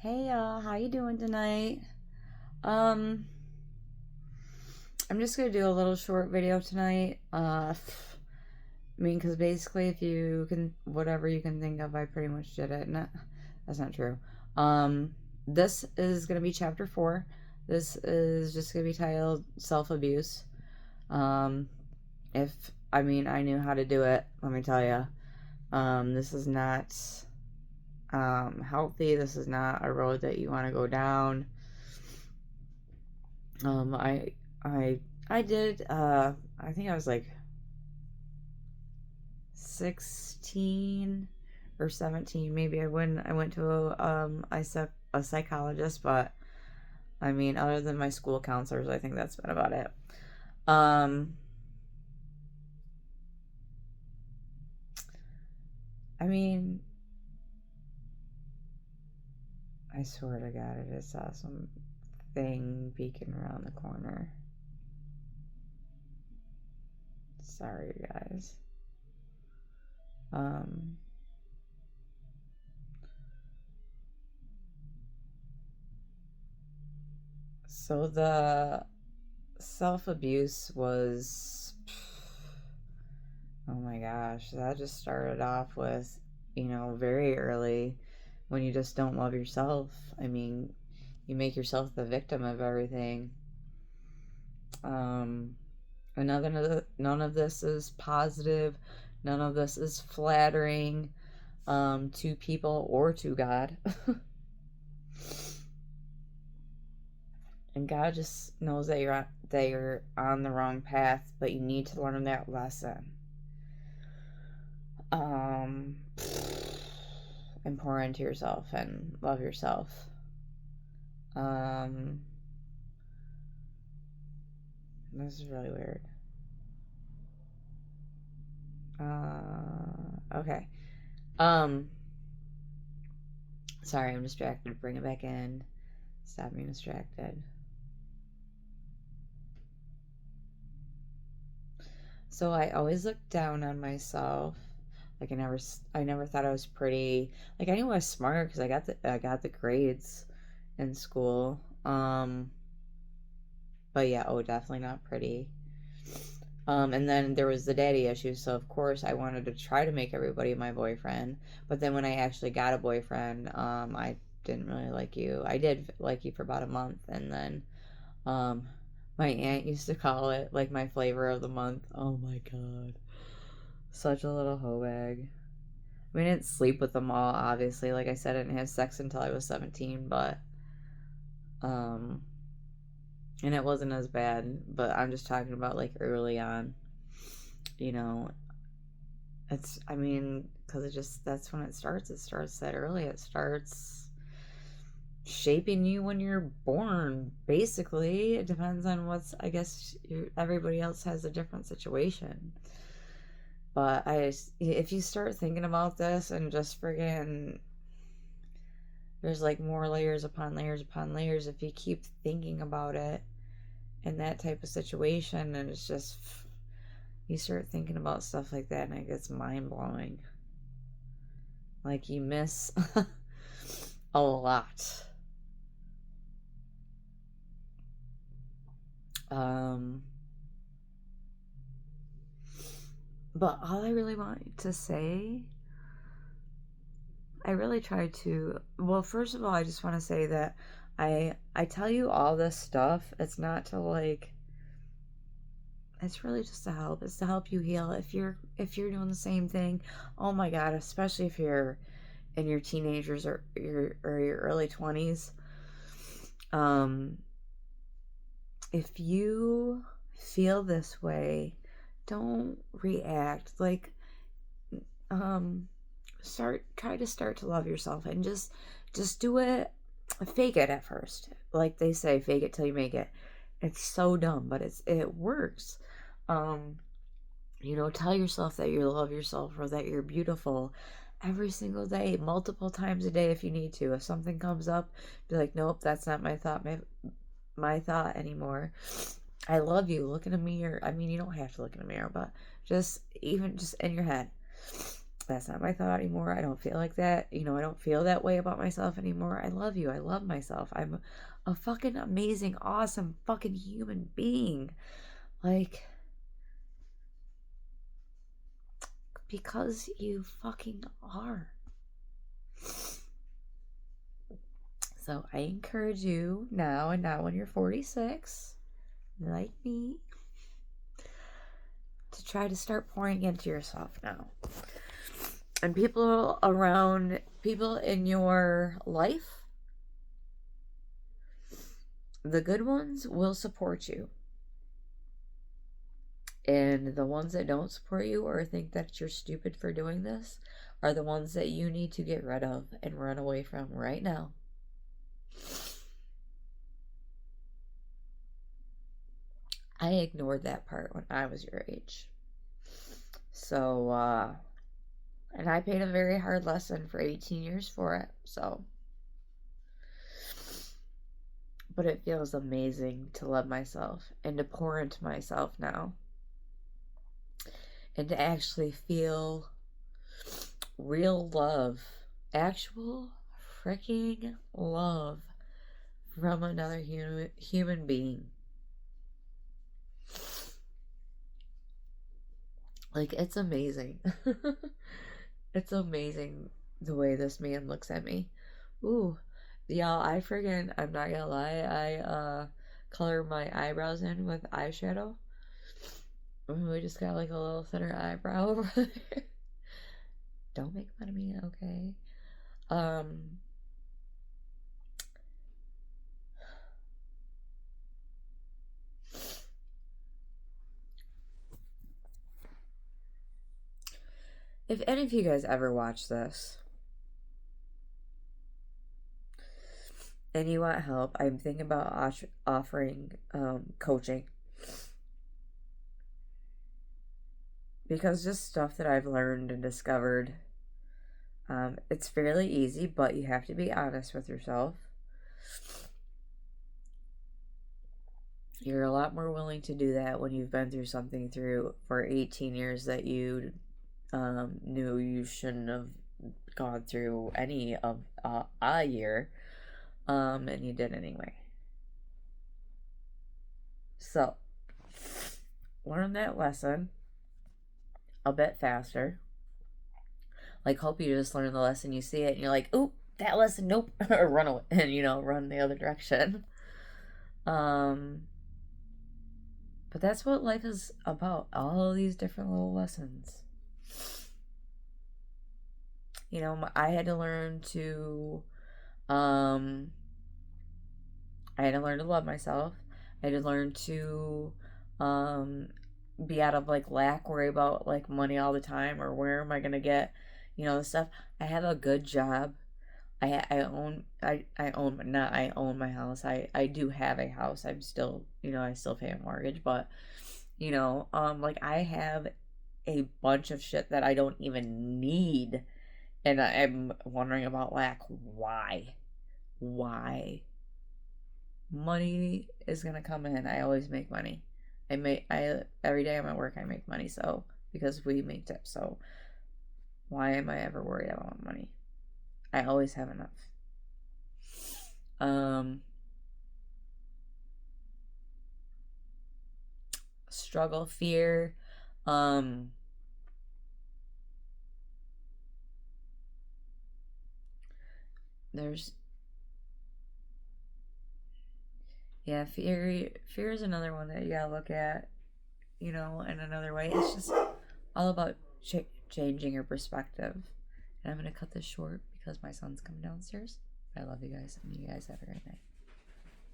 Hey y'all, how you doing tonight? Um, I'm just gonna do a little short video tonight. Because basically, if you can, whatever you can think of, I pretty much did it. No, that's not true. Um, this is gonna be chapter 4. This is just gonna be titled self abuse. Um, if I knew how to do it. Let me tell you. This is not healthy. This is not a road that you want to go down. Um, I, I, I did. I think I was like 16 or 17, maybe. I went to a psychologist, but other than my school counselors, I think that's been about it. Um, I mean, I swear to God, I just saw some thing peeking around the corner. Sorry, guys. Um, so the self abuse was, oh my gosh, that just started off with, very early when you just don't love yourself. You make yourself the victim of everything. Um, and none of this is positive. None of this is flattering to people or to God. And God just knows that you're on the wrong path, but you need to learn that lesson. Um, and pour into yourself and love yourself. Um, this is really weird. Okay. Um, sorry, I'm distracted. Bring it back in. Stop being distracted. So I always looked down on myself. Like I never thought I was pretty. Like I knew I was smart because I got the grades in school. But yeah, oh, definitely not pretty. And then there was the daddy issue, so of course I wanted to try to make everybody my boyfriend. But then when I actually got a boyfriend, I didn't really like you. I did like you for about a month, and then um, my aunt used to call it like my flavor of the month. Oh my god, such a little hoe bag. I didn't sleep with them all, obviously. Like I said, I didn't have sex until I was 17, but um, and it wasn't as bad. But I'm just talking about like early on, you know, because that's when it starts. It starts that early. It starts shaping you when you're born, basically. It depends on I guess, everybody else has a different situation. But if you start thinking about this and just friggin', there's like more layers upon layers upon layers if you keep thinking about it in that type of situation, and it's just, you start thinking about stuff like that and it gets mind blowing. Like you miss a lot. Um, but all I really want to say, I really try to. Well, first of all, I just want to say that I tell you all this stuff. It's not to like. It's really just to help. It's to help you heal. If you're doing the same thing, oh my God, especially if you're in your teenagers or your early 20s. Um, if you feel this way, don't react like um try to love yourself and just do it. Fake it at first, like they say, fake it till you make it. It's so dumb, but it works. um tell yourself that you love yourself or that you're beautiful every single day, multiple times a day if you need to. If something comes up, be like, nope, that's not my thought anymore. I love you. Look in a mirror. You don't have to look in a mirror, but just even just in your head. That's not my thought anymore. I don't feel like that. I don't feel that way about myself anymore. I love you. I love myself. I'm a fucking amazing, awesome fucking human being. Like, because you fucking are. So I encourage you now, and now when you're 46, like me, to try to start pouring into yourself now. And people in your life, the good ones will support you. And the ones that don't support you or think that you're stupid for doing this are the ones that you need to get rid of and run away from right now. I ignored that part when I was your age. So, and I paid a very hard lesson for 18 years for it, so. But it feels amazing to love myself and to pour into myself now. And to actually feel real love. Actual freaking love from another human being. Like, it's amazing. It's amazing the way this man looks at me. Ooh, y'all, I'm not gonna lie, I color my eyebrows in with eyeshadow. We just got like a little thinner eyebrow over there. Don't make fun of me, okay? If any of you guys ever watch this and you want help, I'm thinking about offering coaching. Because just stuff that I've learned and discovered, it's fairly easy, but you have to be honest with yourself. You're a lot more willing to do that when you've been through something for 18 years that you knew you shouldn't have gone through any of a year, and you did anyway. So, learn that lesson a bit faster. Like, hope you just learn the lesson, you see it, and you're like, "Oop, that lesson, nope," or run away, and run the other direction. But that's what life is about. All these different little lessons. I had to learn to, love myself. I had to learn to, be out of like lack, worry about like money all the time, or where am I gonna get, the stuff. I have a good job. I own my house. I do have a house. I'm still, I still pay a mortgage, but like I have a bunch of shit that I don't even need, and I'm wondering about lack. Why? Money is gonna come in. I always make money. Every day I'm at work I make money, so because we make tips, so why am I ever worried about money? I always have enough. Struggle, fear, there's fear is another one that you gotta look at, in another way. It's just all about changing your perspective. And I'm gonna cut this short because my son's coming downstairs. I love you guys, and you guys have a great night.